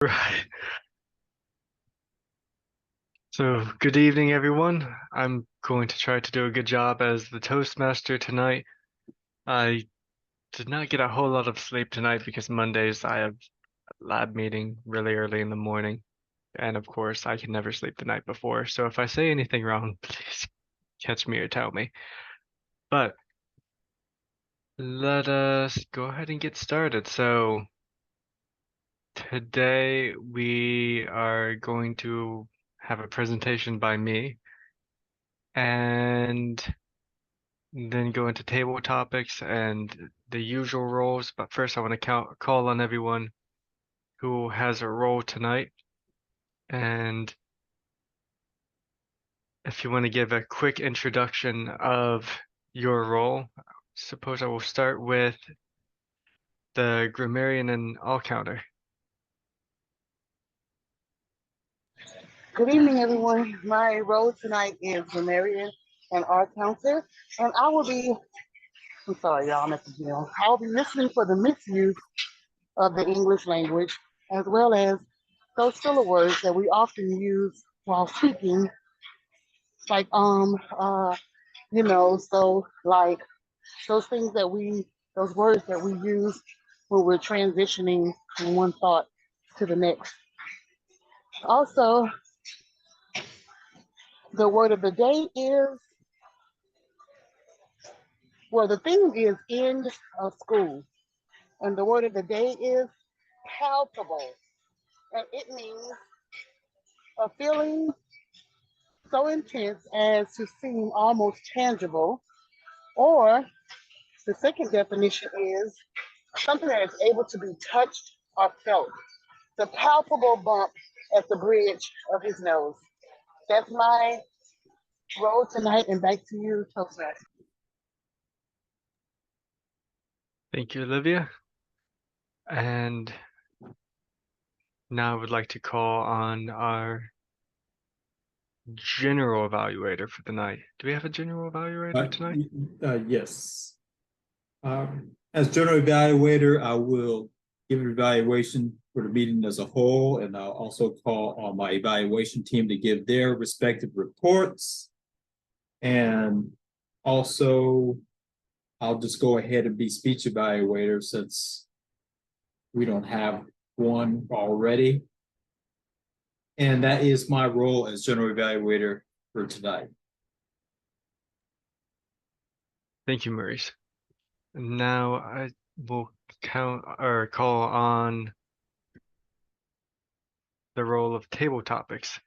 Right. So, good evening, everyone. I'm going to try to do a good job as the Toastmaster tonight. I did not get a whole lot of sleep tonight because Mondays I have a lab meeting really early in the morning. And of course, I can never sleep the night before. So if I say anything wrong, please catch me or tell me. But let us go ahead and get started. So, today we are going to have a presentation by me. And then go into table topics and the usual roles. But first, I want to call on everyone who has a role tonight. And if you want to give a quick introduction of your role, suppose I will start with the grammarian and all counter. Good evening, everyone. My role tonight is grammarian and art counselor, and I'm sorry, y'all, I'm at the gym. I will be listening for the misuse of the English language, as well as those filler words that we often use while speaking, like, so like those things those words that we use when we're transitioning from one thought to the next. Also, the word of the day is the theme is end of school. And the word of the day is palpable. And it means a feeling so intense as to seem almost tangible. Or the second definition is something that is able to be touched or felt. The palpable bump at the bridge of his nose. That's my role tonight. And back to you, Toastmaster. Thank you, Olivia. And now I would like to call on our general evaluator for the night. Do we have a general evaluator tonight? Yes. As general evaluator, I will give an evaluation for the meeting as a whole, and I'll also call on my evaluation team to give their respective reports. And also, I'll just go ahead and be speech evaluator since we don't have one already. And that is my role as general evaluator for tonight. Thank you, Maurice. Now I will call on the role of table topics.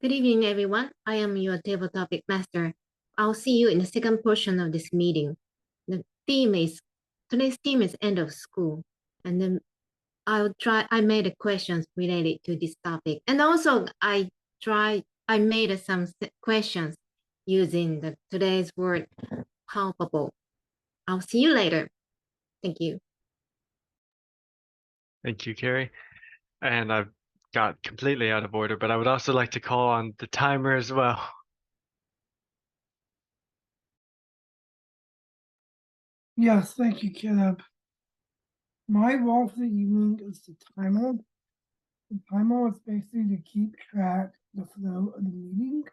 Good evening, everyone. I am your table topic master. I'll see you in the second portion of this meeting. Today's theme is end of school. And then I made questions related to this topic. And also I made some questions using today's word palpable. I'll see you later. Thank you. Thank you, Carrie. And I've got completely out of order, but I would also like to call on the timer as well. Yes, thank you, Caleb. My role for the evening is the timer. The timer is basically to keep track of the flow of the meeting.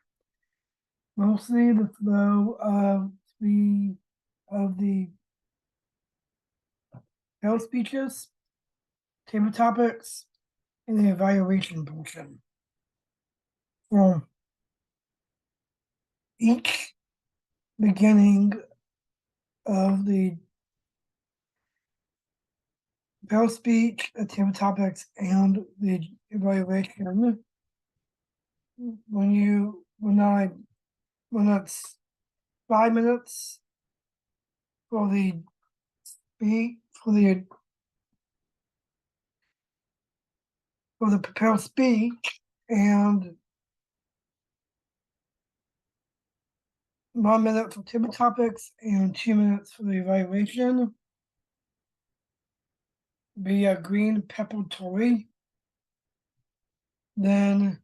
Mostly the flow of the health speeches, table topics, and the evaluation portion. From each beginning of the health speech, the table topics, and the evaluation, when it's 5 minutes for the prepared speech and 1 minute for table topics and 2 minutes for the evaluation. Be a green preparatory. Then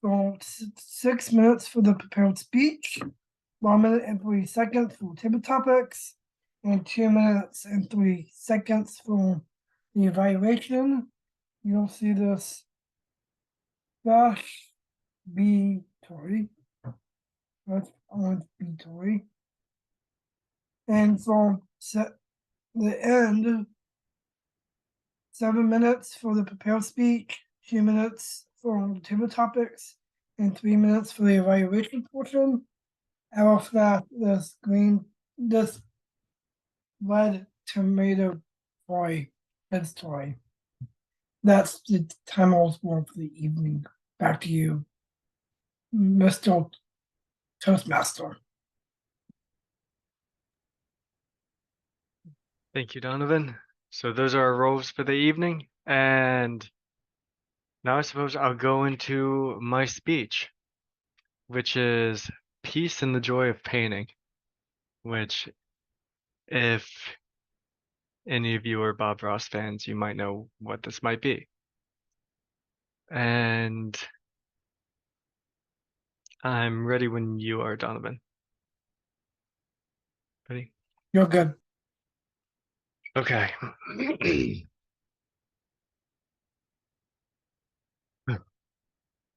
for 6 minutes for the prepared speech, 1 minute and 40 seconds for table topics, and 2 minutes and 3 seconds for the evaluation. You'll see this dash B Tory. That's on B Tory. And from the end, 7 minutes for the prepared speech, 2 minutes for the table topics, and 3 minutes for the evaluation portion. And after that, this red tomato toy, head toy. That's the time I was born for the evening. Back to you, Mr. Toastmaster. Thank you, Donovan. So those are our roles for the evening. And now I suppose I'll go into my speech, which is Peace and the Joy of Painting, which if any of you are Bob Ross fans, you might know what this might be. And I'm ready when you are, Donovan. Ready? You're good. Okay.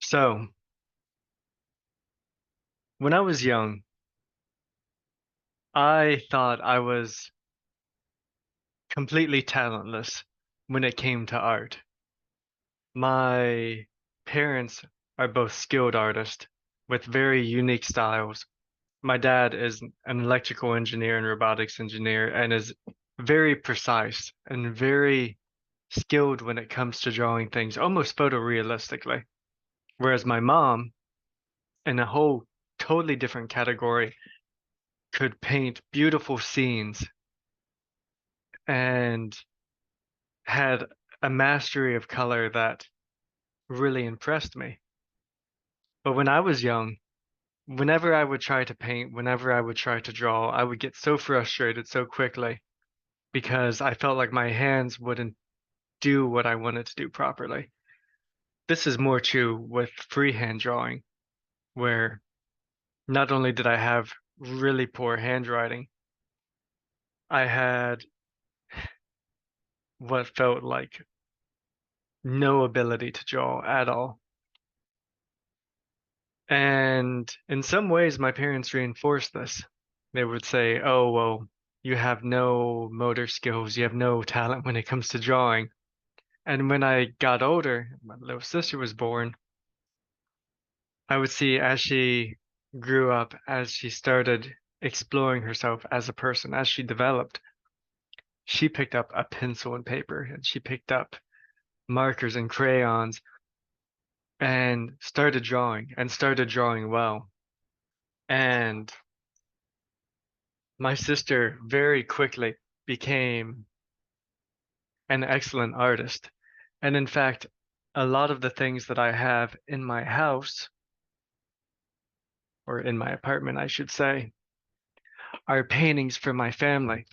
So, when I was young, I thought I was completely talentless when it came to art. My parents are both skilled artists with very unique styles. My dad is an electrical engineer and robotics engineer and is very precise and very skilled when it comes to drawing things almost photorealistically. Whereas my mom, in a whole totally different category, could paint beautiful scenes and had a mastery of color that really impressed me. But when I was young, whenever I would try to paint, whenever I would try to draw, I would get so frustrated so quickly because I felt like my hands wouldn't do what I wanted to do properly. This is more true with freehand drawing, where not only did I have really poor handwriting, I had what felt like no ability to draw at all. And in some ways, my parents reinforced this. They would say, oh, well, you have no motor skills, you have no talent when it comes to drawing. And when I got older, my little sister was born, I would see as she grew up, as she started exploring herself as a person, as she developed, she picked up a pencil and paper and she picked up markers and crayons and started drawing well. And my sister very quickly became an excellent artist. And in fact, a lot of the things that I have in my house, or in my apartment, I should say, are paintings from my family.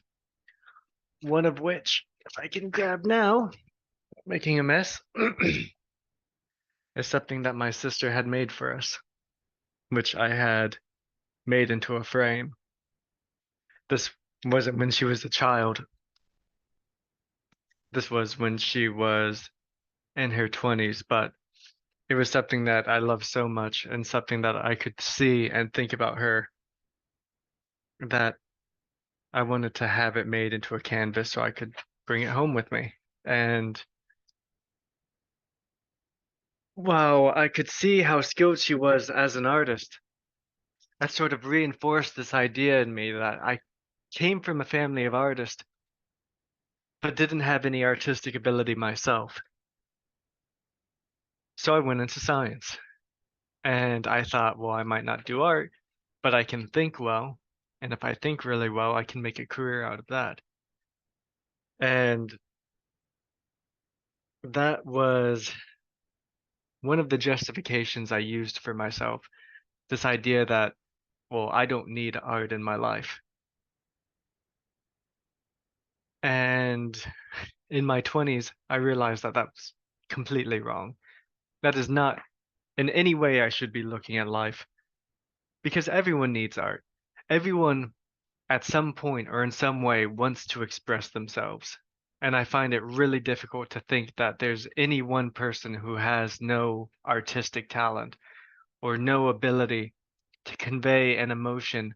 One of which, if I can grab now, making a mess, is something that my sister had made for us, which I had made into a frame. This wasn't when she was a child. This was when she was in her 20s, but it was something that I loved so much and something that I could see and think about her that I wanted to have it made into a canvas so I could bring it home with me. And wow, I could see how skilled she was as an artist. That sort of reinforced this idea in me that I came from a family of artists, but didn't have any artistic ability myself. So I went into science. And I thought, well, I might not do art, but I can think well. And if I think really well, I can make a career out of that. And that was one of the justifications I used for myself. This idea that, well, I don't need art in my life. And in my 20s, I realized that that was completely wrong. That is not in any way I should be looking at life because everyone needs art. Everyone at some point or in some way wants to express themselves. And I find it really difficult to think that there's any one person who has no artistic talent or no ability to convey an emotion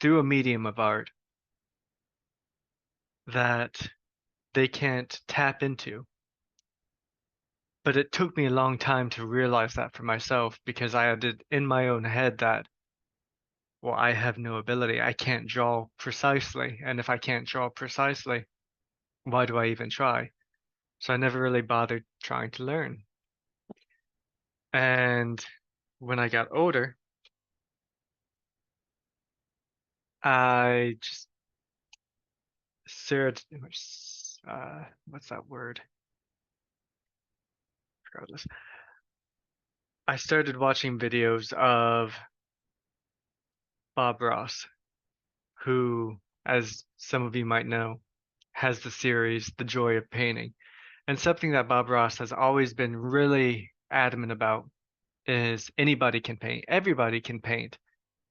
through a medium of art that they can't tap into. But it took me a long time to realize that for myself because I had it in my own head that, well, I have no ability. I can't draw precisely. And if I can't draw precisely, why do I even try? So I never really bothered trying to learn. And when I got older, I just what's that word? Regardless, I started watching videos of Bob Ross, who, as some of you might know, has the series The Joy of Painting. And something that Bob Ross has always been really adamant about is anybody can paint. Everybody can paint.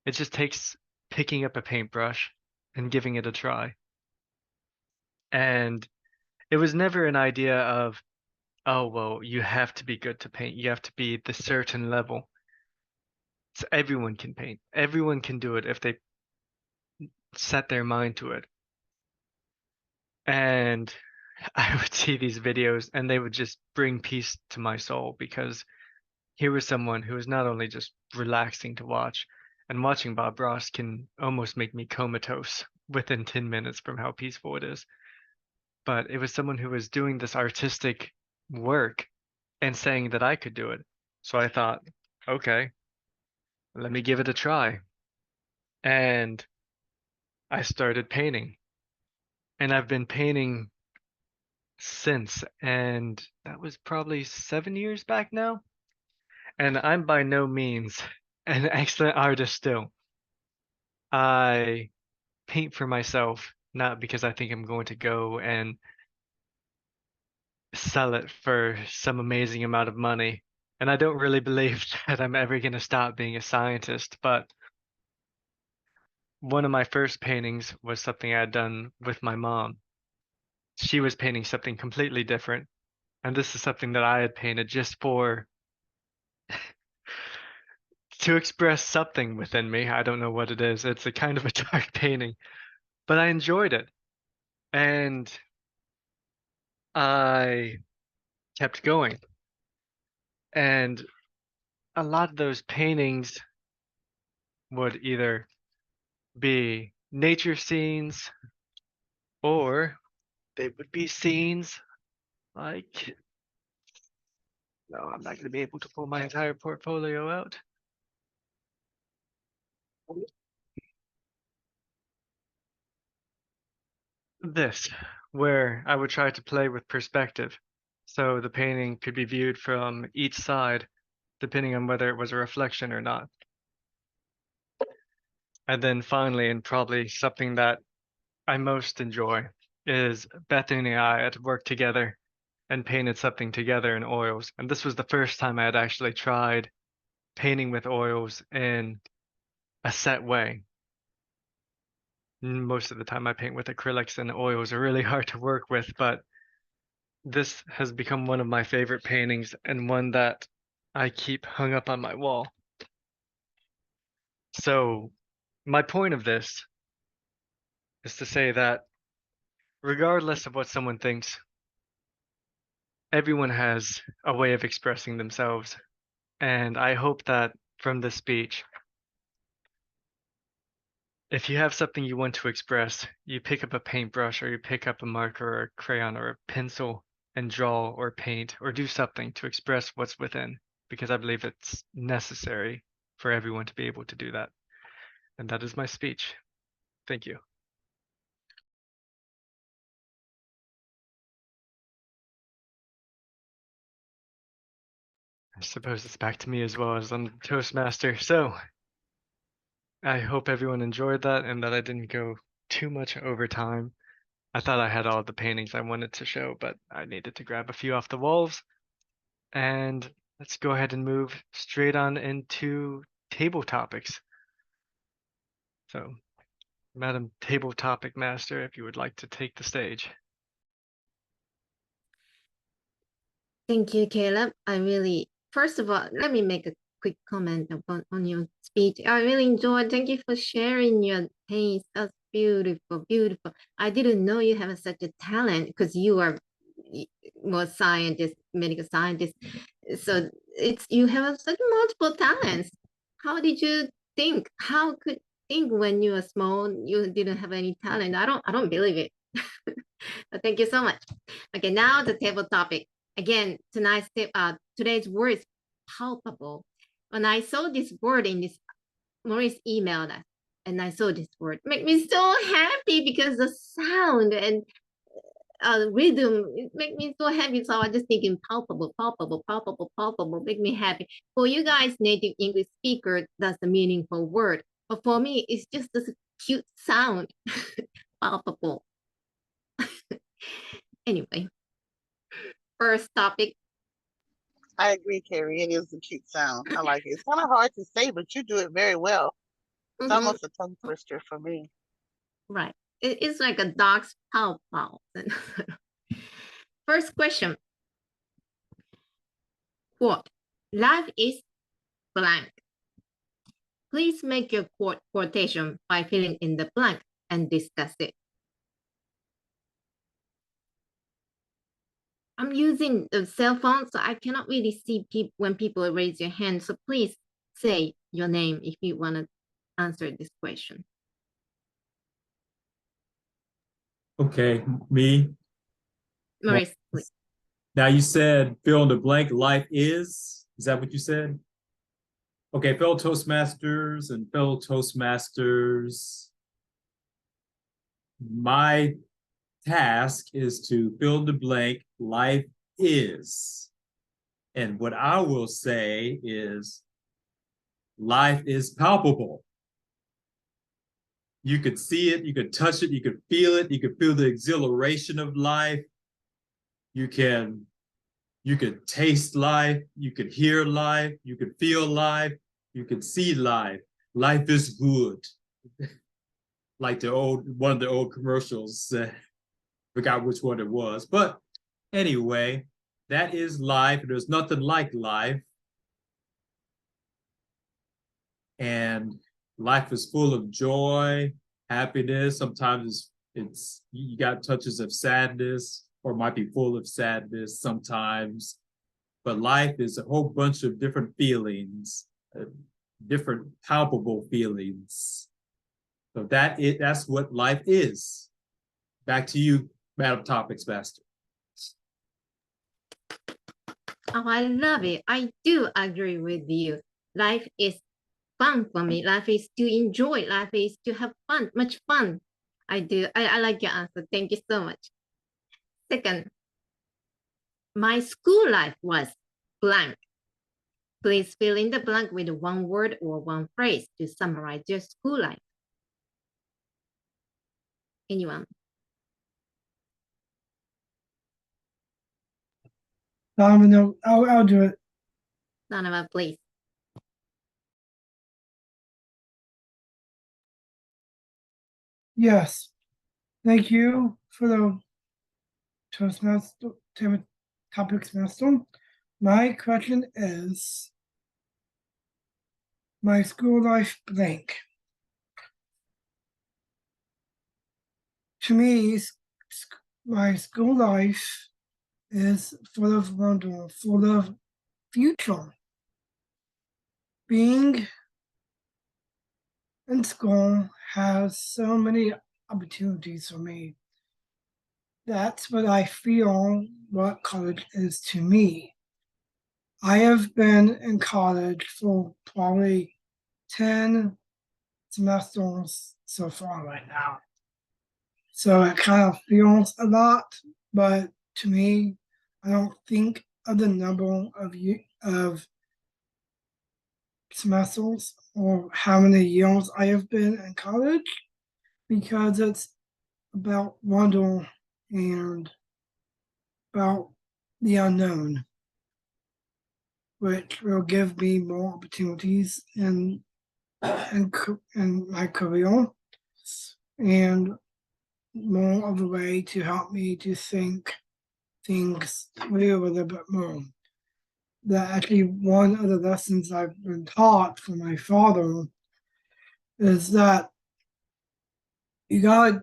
It just takes picking up a paintbrush and giving it a try. And it was never an idea of, oh, well, you have to be good to paint. You have to be the certain level. So everyone can paint. Everyone can do it if they set their mind to it. And I would see these videos and they would just bring peace to my soul because here was someone who was not only just relaxing to watch, and watching Bob Ross can almost make me comatose within 10 minutes from how peaceful it is. But it was someone who was doing this artistic work and saying that I could do it. So I thought, okay, let me give it a try. And I started painting. And I've been painting since, and that was probably 7 years back now. And I'm by no means an excellent artist still. I paint for myself, not because I think I'm going to go and sell it for some amazing amount of money. And I don't really believe that I'm ever going to stop being a scientist, but one of my first paintings was something I had done with my mom. She was painting something completely different, and this is something that I had painted just for to express something within me. I don't know what it is. It's a kind of a dark painting, but I enjoyed it. And I kept going. And a lot of those paintings would either be nature scenes or they would be scenes like, no, I'm not going to be able to pull my entire portfolio out. This, where I would try to play with perspective. So the painting could be viewed from each side, depending on whether it was a reflection or not. And then finally, and probably something that I most enjoy, is Bethany and I had worked together and painted something together in oils. And this was the first time I had actually tried painting with oils in a set way. Most of the time I paint with acrylics and oils are really hard to work with, but this has become one of my favorite paintings and one that I keep hung up on my wall. So my point of this is to say that regardless of what someone thinks, everyone has a way of expressing themselves. And I hope that from this speech, if you have something you want to express, you pick up a paintbrush or you pick up a marker or a crayon or a pencil and draw or paint or do something to express what's within, because I believe it's necessary for everyone to be able to do that. And that is my speech. Thank you. I suppose it's back to me as well as I'm the Toastmaster. So I hope everyone enjoyed that and that I didn't go too much over time. I thought I had all the paintings I wanted to show, but I needed to grab a few off the walls. And let's go ahead and move straight on into table topics. So Madam Table Topic Master, if you would like to take the stage. Thank you, Caleb. First of all, let me make a quick comment on your speech. I really enjoyed. Thank you for sharing your taste. That's beautiful, beautiful. I didn't know you have such a talent because you are more scientist, medical scientist. So you have such multiple talents. How did you think? How could think when you were small you didn't have any talent? I don't believe it. But thank you so much. Okay, now the table topic. Again, today's word is palpable. When I saw this word in this, Maurice emailed us, and I saw this word, make me so happy because the sound and rhythm, it make me so happy. So I just thinking palpable, palpable, palpable, palpable, make me happy. For you guys, native English speaker, that's a meaningful word. But for me, it's just this cute sound, palpable. Anyway, first topic. I agree, Carrie. It is a cute sound. I like it. It's kind of hard to say, but you do it very well. It's almost a tongue twister for me. Right. It's like a dog's pow pow. First question. Quote, life is blank. Please make your quotation by filling in the blank and discuss it. I'm using the cell phone, so I cannot really see when people raise your hand. So please say your name if you want to answer this question. Okay, me. Maurice, please. Now you said fill in the blank, life is. Is that what you said? Okay, fellow Toastmasters and fellow Toastmasters. My task is to fill in the blank, life is. And what I will say is life is palpable. You could see it, you could touch it, you could feel it, you could feel the exhilaration of life. You could taste life, you could hear life, you could feel life, you could see life. Life is good. Like one of the old commercials, forgot which one it was. But anyway, that is life. There's nothing like life. And life is full of joy, happiness. Sometimes it's you got touches of sadness, or might be full of sadness sometimes. But life is a whole bunch of different feelings, different palpable feelings. So that's what life is. Back to you, Madam Topics Master. Oh, I love it. I do agree with you. Life is fun for me. Life is to enjoy. Life is to have fun, much fun. I do. I like your answer. Thank you so much. Second, my school life was blank. Please fill in the blank with one word or one phrase to summarize your school life. Anyone? No, I'll do it. Donovan, please. Yes. Thank you for the Topics Master. My question is, my school life blank. To me, my school life is full of wonder, full of future. Being in school has so many opportunities for me. That's what I feel what college is to me. I have been in college for probably 10 semesters so far right now. So it kind of feels a lot, but to me, I don't think of the number of semesters or how many years I have been in college, because it's about wonder and about the unknown, which will give me more opportunities in my career. and more of a way to help me to think things through a little bit more. That actually one of the lessons I've been taught from my father is that you gotta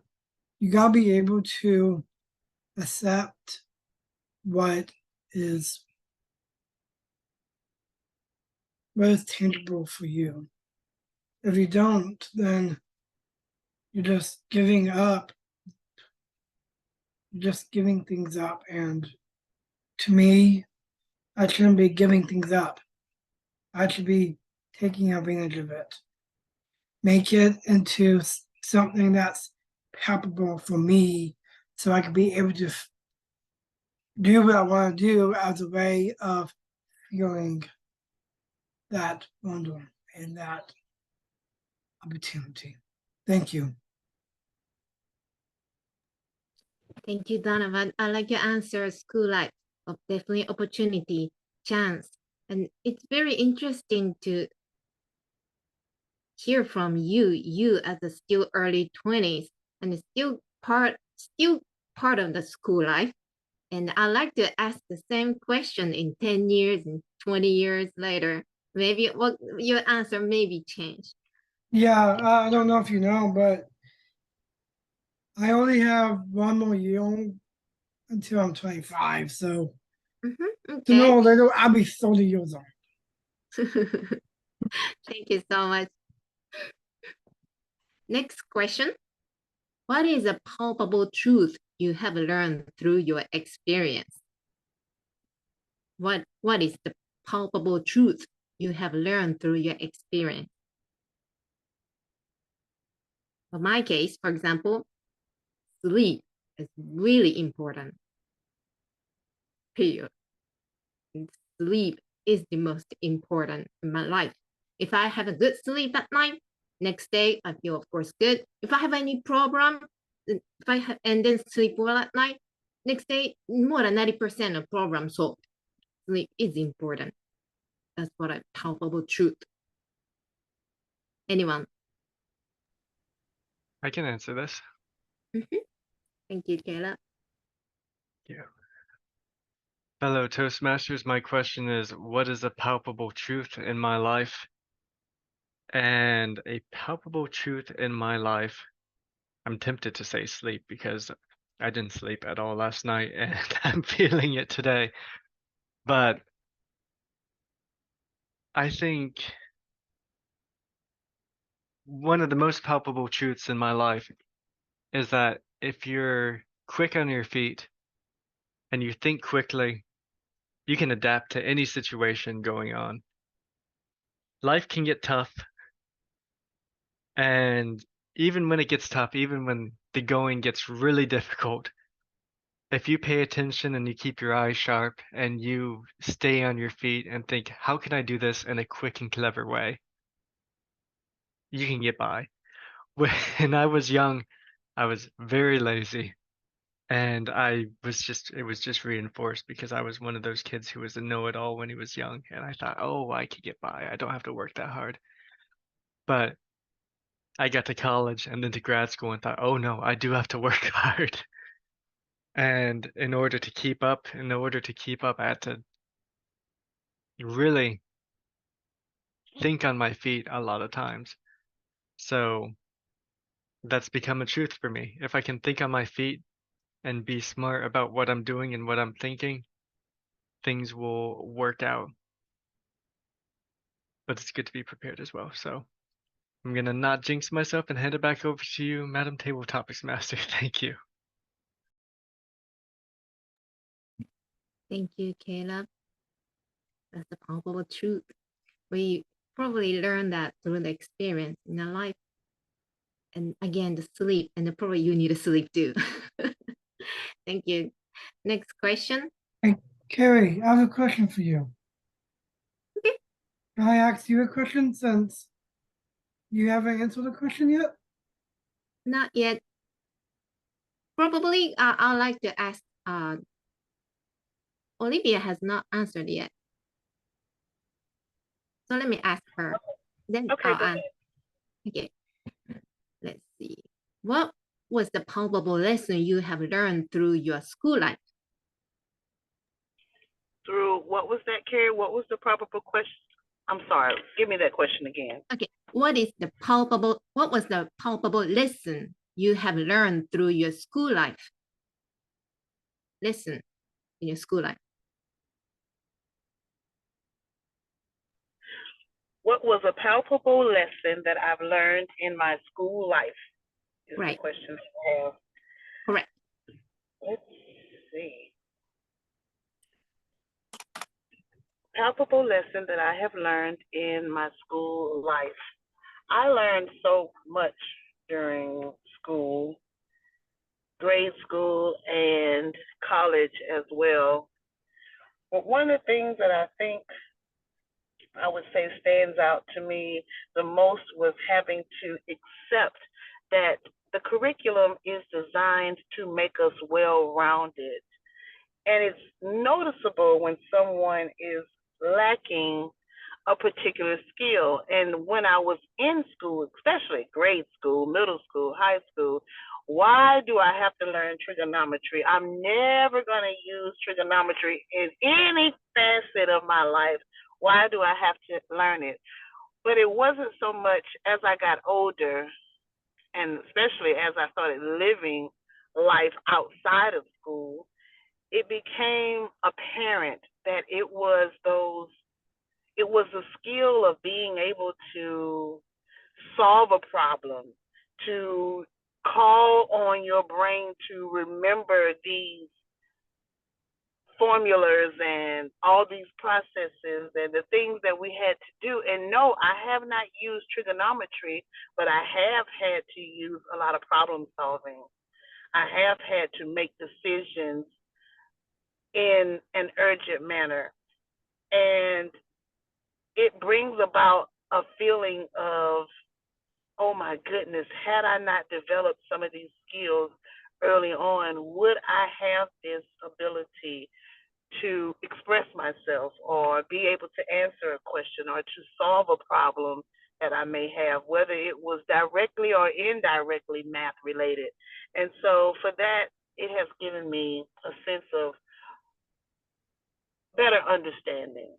be able to accept what is tangible for you. If you don't, then you're just giving up, just giving things up. And to me, I shouldn't be giving things up. I should be taking advantage of it. Make it into something that's palpable for me so I can be able to do what I want to do as a way of feeling that wonder and that opportunity. Thank you. Thank you, Donovan. I like your answer. School life, definitely opportunity, chance, and it's very interesting to hear from you. You as a still early 20s and still part of the school life. And I like to ask the same question in 10 years and 20 years later. Maybe what your answer maybe changed. Yeah, I don't know if you know, but I only have one more year until I'm 25. So Okay. sooner or later, I'll be 30 years old. Thank you so much. Next question. What is a palpable truth you have learned through your experience? What is the palpable truth you have learned through your experience? In my case, for example, sleep is really important. Period. Sleep is the most important in my life. If I have a good sleep at night, next day I feel of course good. If I have any problem, if I have and then sleep well at night, next day more than 90% of problem solved. Sleep is important. That's what a palpable truth. Anyone? I can answer this. Thank you, Kayla. Yeah. Fellow Toastmasters, my question is, what is a palpable truth in my life? And a palpable truth in my life, I'm tempted to say sleep because I didn't sleep at all last night and I'm feeling it today. But I think one of the most palpable truths in my life is that if you're quick on your feet and you think quickly, you can adapt to any situation going on. Life can get tough, and even when it gets tough, even when the going gets really difficult, if you pay attention and you keep your eyes sharp and you stay on your feet and think, how can I do this in a quick and clever way? You can get by. When I was young, I was very lazy. And it was just reinforced because I was one of those kids who was a know-it-all when he was young. And I thought, oh, I could get by. I don't have to work that hard. But I got to college and then to grad school and thought, oh no, I do have to work hard. And in order to keep up, I had to really think on my feet a lot of times. So that's become a truth for me. If I can think on my feet and be smart about what I'm doing and what I'm thinking, things will work out. But it's good to be prepared as well. So I'm gonna not jinx myself and hand it back over to you, Madam Table Topics Master. Thank you. Thank you, Caleb. That's the palpable truth. We probably learn that through the experience in our life. And again, the sleep, and probably you need to sleep too. Thank you. Next question. Hey, Carrie, I have a question for you. Okay. Can I ask you a question since you haven't answered the question yet? Not yet. Probably I'd like to ask, Olivia has not answered yet. So let me ask her. Then Okay, I'll go ask. Okay. Let's see. what was the palpable lesson you have learned through your school life? Through what was that, Carrie? What was the probable question? I'm sorry. Give me that question again. Okay, what was the palpable lesson you have learned through your school life? Lesson in your school life. What was a palpable lesson that I've learned in my school life? Is Right. the question I have. Correct. Let's see. Palpable lesson that I have learned in my school life. I learned so much during school, grade school, and college as well. But one of the things that I think I would say stands out to me the most was having to accept that the curriculum is designed to make us well-rounded. And it's noticeable when someone is lacking a particular skill. And when I was in school, especially grade school, middle school, high school, why do I have to learn trigonometry? I'm never going to use trigonometry in any facet of my life. Why do I have to learn it? But it wasn't so much as I got older, and especially as I started living life outside of school, it became apparent that it was the skill of being able to solve a problem, to call on your brain to remember these formulas and all these processes and the things that we had to do. And no, I have not used trigonometry, but I have had to use a lot of problem solving. I have had to make decisions in an urgent manner. And it brings about a feeling of, oh my goodness, had I not developed some of these skills early on, would I have this ability to express myself or be able to answer a question or to solve a problem that I may have, whether it was directly or indirectly math related. And so for that, it has given me a sense of better understanding.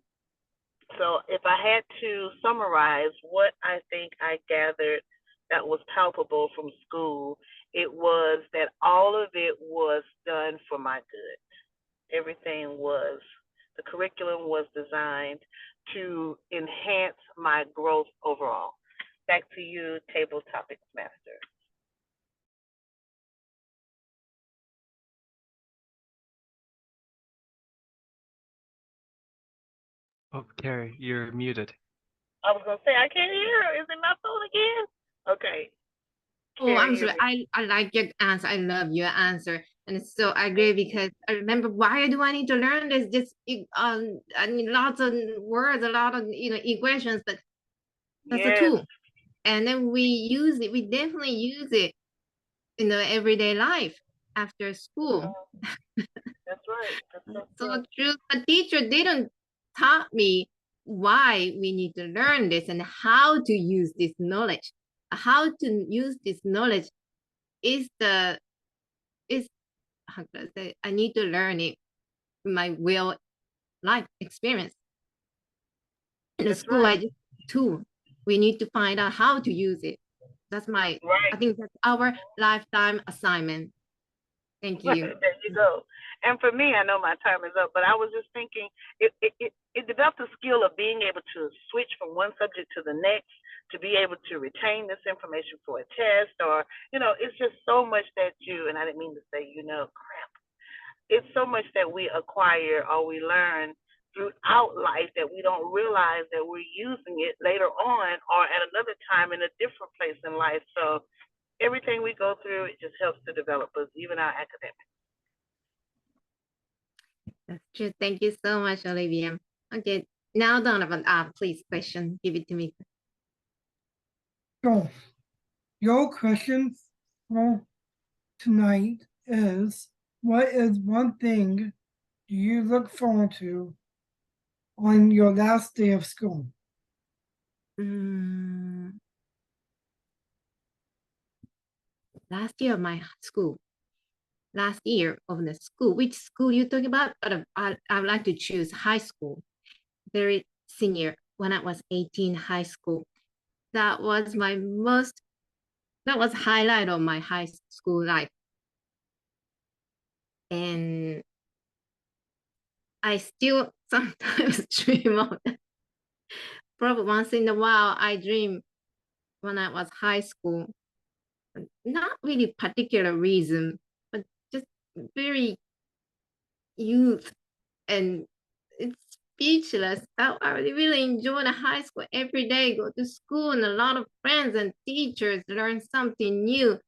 So if I had to summarize what I think I gathered that was palpable from school, it was that all of it was done for my good. Everything was, the curriculum was designed to enhance my growth overall. Back to you, Table Topics Master. Oh, Carrie, you're muted. I was going to say, I can't hear. Is it my phone again? Okay. Oh, I'm sorry. I like your answer. I love your answer. And so I agree because I remember, why do I need to learn this? Just I mean, lots of words, a lot of equations, but that's a tool. And then we use it. We definitely use it in the everyday life after school. That's right. That's so true. The teacher didn't taught me why we need to learn this and how to use this knowledge. How to use this knowledge is how can I say, I need to learn it in my real life experience. In the school, I just tool. We need to find out how to use it. That's my, I think that's our lifetime assignment. Thank you. There you go. And for me, I know my time is up, but I was just thinking it developed a skill of being able to switch from one subject to the next, to be able to retain this information for a test, or, it's just so much that and I didn't mean to say, crap. It's so much that we acquire or we learn throughout life that we don't realize that we're using it later on or at another time in a different place in life. So everything we go through, it just helps to develop us, even our academics. That's true. Thank you so much, Olivia. Okay, now Donovan, please question, give it to me. So, your question for tonight is, what is one thing you look forward to on your last day of school? The last year of my school. Last year of the school. Which school you talking about? But I would like to choose high school. Very senior, when I was 18, high school. That was highlight of my high school life. And I still sometimes dream of that. Probably once in a while, I dream when I was high school. Not really particular reason, but just very youth, and it's speechless. I really enjoy the high school every day, go to school and a lot of friends and teachers, learn something new.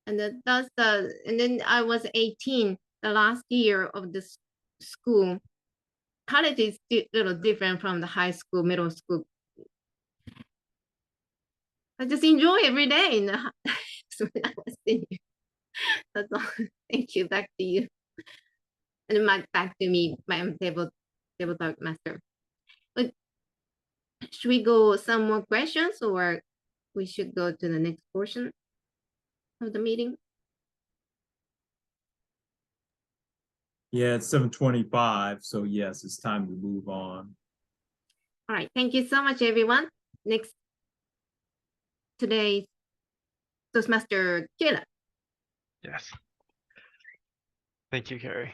And and then I was 18, the last year of the school. College is a little different from the high school, middle school. I just enjoy every day in the when I was senior. That's all. Thank you. Back to you. And back to me, my tabletop master. But should we go some more questions, or we should go to the next portion of the meeting? Yeah, it's 7:25, so yes, it's time to move on. All right, thank you so much, everyone. Next, today's Toastmaster Kayla. Yes. Thank you, Carrie.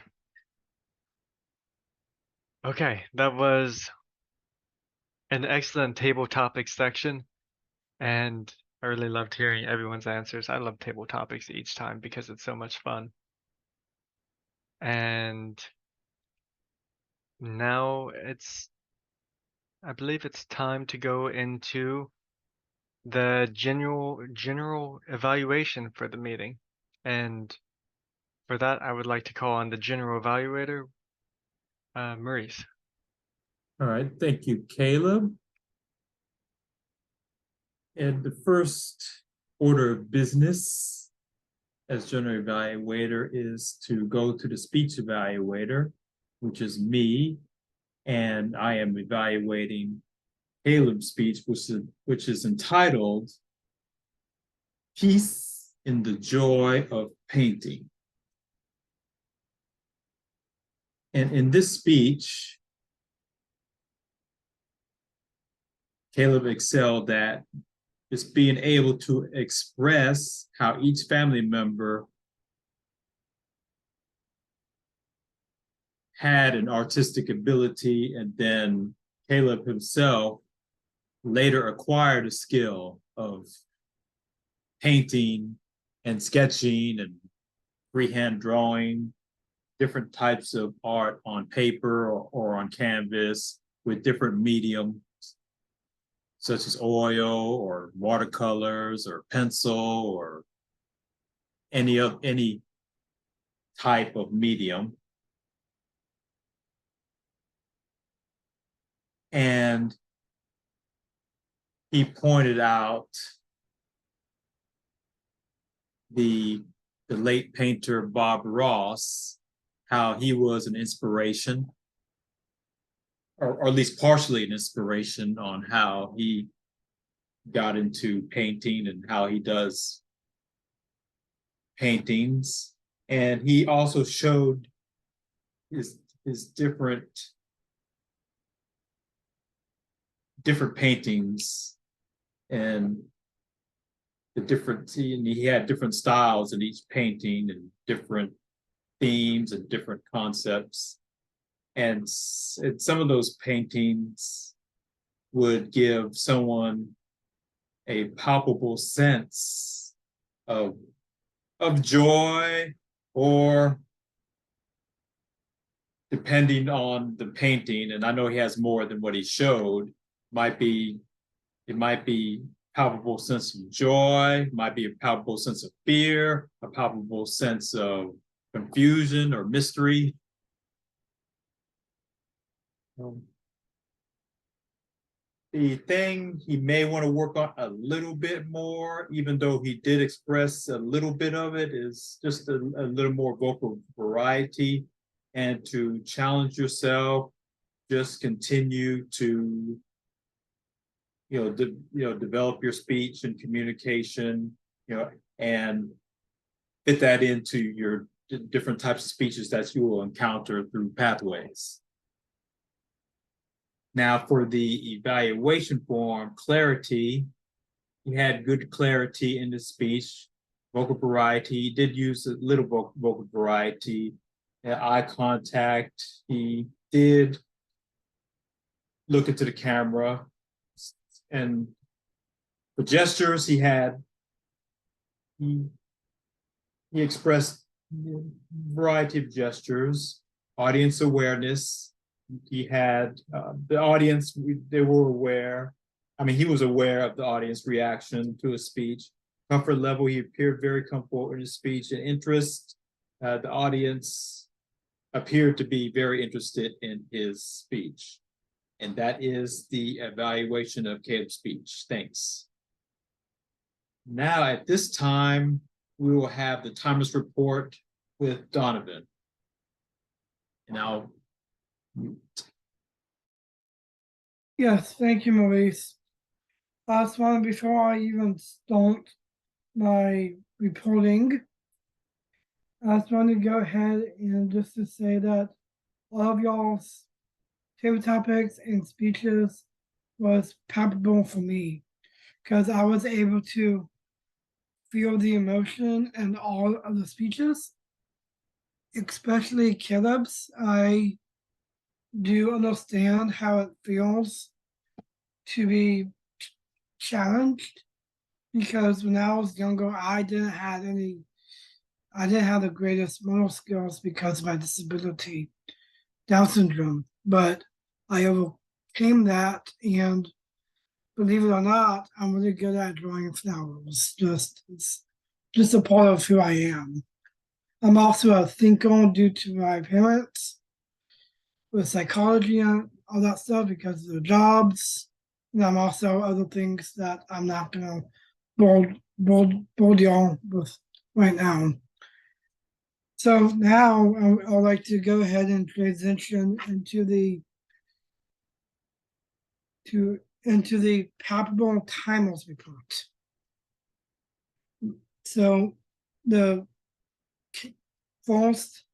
Okay, that was an excellent table topics section, and I really loved hearing everyone's answers. I love table topics each time because it's so much fun. And now I believe it's time to go into the general evaluation for the meeting. And for that, I would like to call on the general evaluator, Maurice. All right, thank you, Caleb. And the first order of business as general evaluator is to go to the speech evaluator, which is me, and I am evaluating Caleb's speech, which is entitled Peace in the Joy of Painting. And in this speech, Caleb excelled at just being able to express how each family member had an artistic ability, and then Caleb himself later acquired a skill of painting and sketching and freehand drawing, different types of art on paper or on canvas with different mediums, such as oil or watercolors or pencil or any type of medium. And he pointed out the late painter Bob Ross, how he was an inspiration, or at least partially an inspiration on how he got into painting and how he does paintings. And he also showed his different paintings and he had different styles in each painting and different themes and different concepts. And some of those paintings would give someone a palpable sense of joy, or depending on the painting, and I know he has more than what he showed, it might be palpable sense of joy, might be a palpable sense of fear, a palpable sense of confusion or mystery. The thing he may want to work on a little bit more, even though he did express a little bit of it, is just a little more vocal variety, and to challenge yourself, just continue to develop your speech and communication, and fit that into your different types of speeches that you will encounter through pathways. Now for the evaluation form, clarity, he had good clarity in the speech, vocal variety, he did use a little vocal variety, eye contact, he did look into the camera, and for gestures, he expressed a variety of gestures, audience awareness. He had the audience, they were aware. I mean, he was aware of the audience reaction to his speech. Comfort level, he appeared very comfortable in his speech. And interest, the audience appeared to be very interested in his speech. And that is the evaluation of Caleb's speech. Thanks. Now at this time, we will have the timeless report with Donovan. And I'll mute. Yes, thank you, Maurice. I just want before I even start my reporting, I just want to go ahead and just to say that all of y'all's favorite topics and speeches was palpable for me because I was able to feel the emotion in all of the speeches, especially Caleb's. I do understand how it feels to be challenged because when I was younger, I didn't have the greatest motor skills because of my disability, Down syndrome, but I overcame that, and believe it or not, I'm really good at drawing flowers. It's just a part of who I am. I'm also a thinker due to my parents with psychology and all that stuff because of their jobs. And I'm also other things that I'm not gonna bold y'all with right now. So now I'd like to go ahead and transition into the palpable timers report. So the first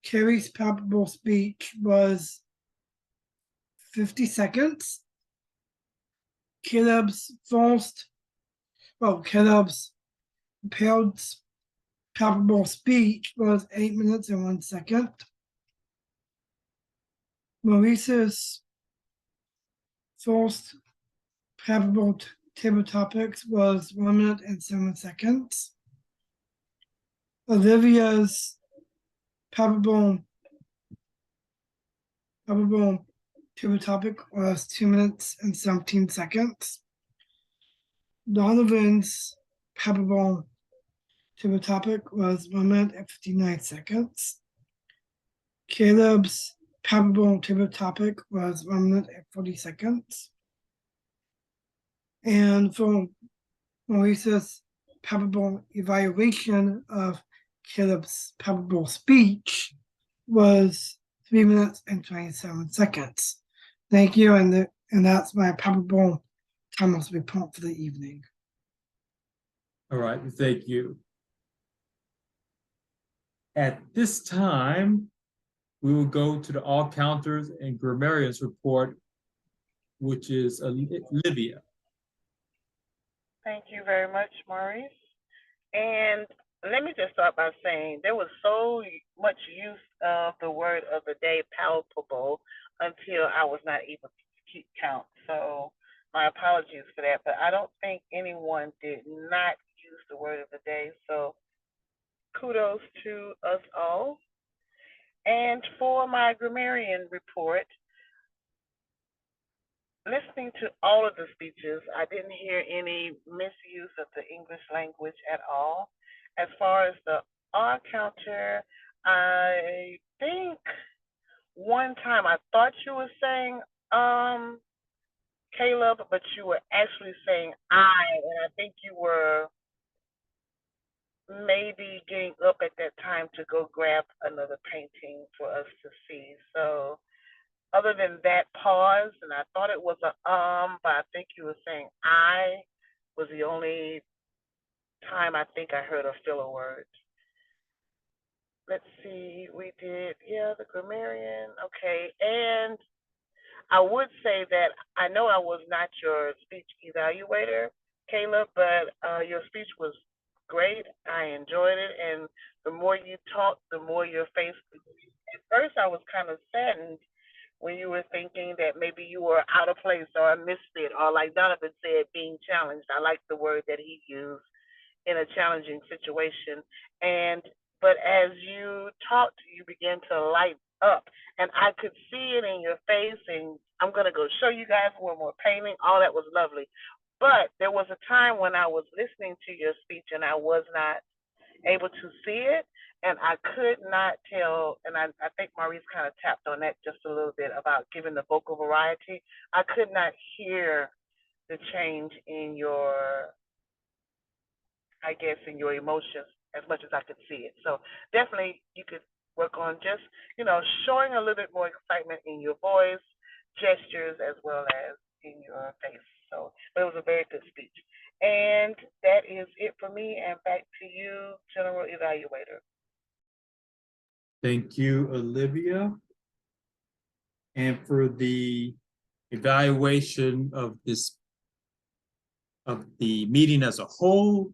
Carrie's palpable speech was 50 seconds. Caleb's palpable speech was 8 minutes and 1 second. Maurice's first palpable table topics was 1 minute and 7 seconds. Olivia's palpable table topic was 2 minutes and 17 seconds. Donovan's palpable table topic was 1 minute and 59 seconds. Caleb's palpable table topic was 1 minute and 40 seconds. And for Maurice's palpable evaluation of Caleb's palpable speech was 3 minutes and 27 seconds. Thank you, and that's my palpable timeless report for the evening. All right, thank you. At this time, we will go to the all counters and grammarians report, which is Olivia. Thank you very much, Maurice. And let me just start by saying there was so much use of the word of the day, palpable, until I was not able to keep count. So my apologies for that, but I don't think anyone did not use the word of the day. So kudos to us all. And for my grammarian report, listening to all of the speeches, I didn't hear any misuse of the English language at all. As far as the R counter, I think one time I thought you were saying Caleb, but you were actually saying I, and I think you were maybe getting up at that time to go grab another painting for us to see. So other than that pause, and I thought it was a but I think you were saying I was the only time I think I heard a filler word. let's see, we did, yeah, the grammarian. Okay. And I would say that I know I was not your speech evaluator, Caleb, but your speech was great. I enjoyed it. And the more you talked, the more your face. At first, I was kind of saddened when you were thinking that maybe you were out of place or a misfit, or like Donovan said, being challenged. I like the word that he used, in a challenging situation. And but as you talked, you began to light up, and I could see it in your face. And I'm gonna go show you guys one more painting. All that was lovely. But there was a time when I was listening to your speech and I was not able to see it, and I could not tell. And I think Maurice kind of tapped on that just a little bit about giving the vocal variety. I could not hear the change in your, I guess, in your emotions as much as I could see it. So definitely you could work on just, showing a little bit more excitement in your voice, gestures, as well as in your face. So but it was a very good speech. And that is it for me. And back to you, General Evaluator. Thank you, Olivia. And for the evaluation of the meeting as a whole,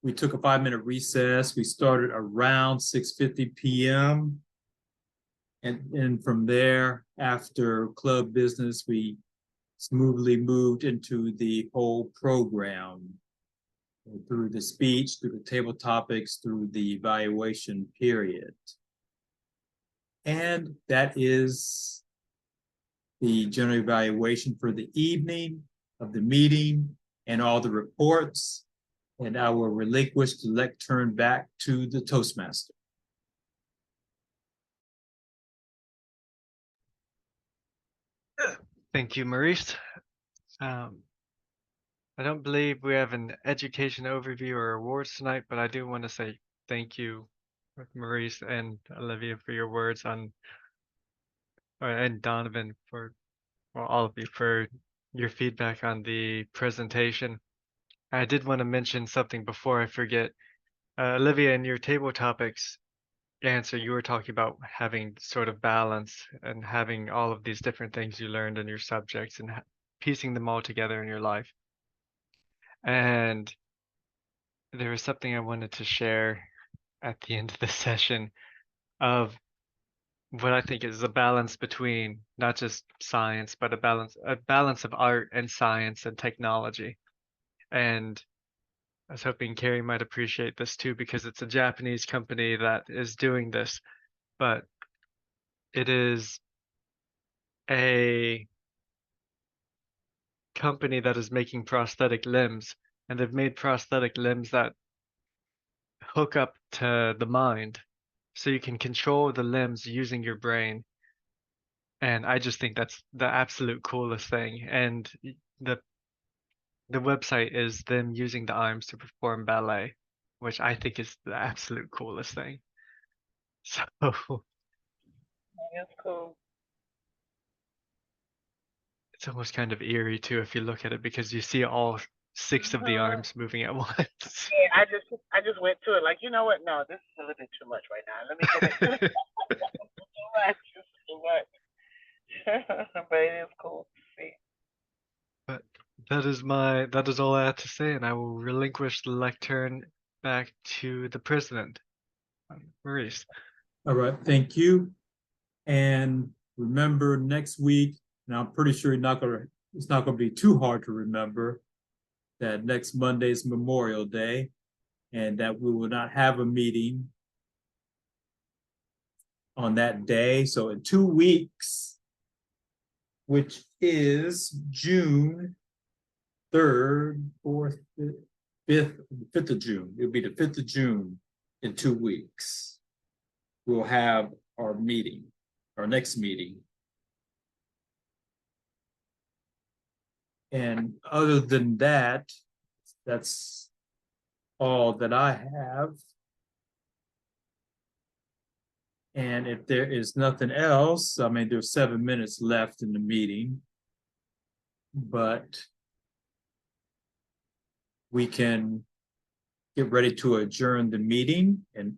we took a 5-minute recess. We started around 6:50 p.m. And from there, after club business, we smoothly moved into the whole program through the speech, through the table topics, through the evaluation period. And that is the general evaluation for the evening of the meeting and all the reports. And I will relinquish the lectern back to the Toastmaster. Thank you, Maurice. I don't believe we have an education overview or awards tonight, but I do want to say thank you, Maurice and Olivia, for your words on, and Donovan for, well, all of you for your feedback on the presentation. I did want to mention something before I forget. Olivia, in your table topics answer, you were talking about having sort of balance and having all of these different things you learned in your subjects and piecing them all together in your life. And there was something I wanted to share at the end of the session of what I think is a balance between not just science, but a balance of art and science and technology. And I was hoping Carrie might appreciate this too, because it's a Japanese company that is doing this, but it is a company that is making prosthetic limbs, and they've made prosthetic limbs that hook up to the mind, so you can control the limbs using your brain. And I just think that's the absolute coolest thing. And the the website is them using the arms to perform ballet, which I think is the absolute coolest thing. So That's cool. it's almost kind of eerie too if you look at it, because you see all 6 of the arms moving at once. Yeah, I just went to it like, you know what? No, this is a little bit too much right now. Let me go back to it. Too much, just too much. But it is cool to see. But that is all I have to say, and I will relinquish the lectern back to the president, Maurice. All right, thank you. And remember next week, and I'm pretty sure it's not gonna be too hard to remember that next Monday is Memorial Day and that we will not have a meeting on that day. So in 2 weeks, which is June 3rd, 4th, 5th of June. It'll be the 5th of June in 2 weeks. We'll have our meeting, our next meeting. And other than that, that's all that I have. And if there is nothing else, I mean, there's 7 minutes left in the meeting, but we can get ready to adjourn the meeting. And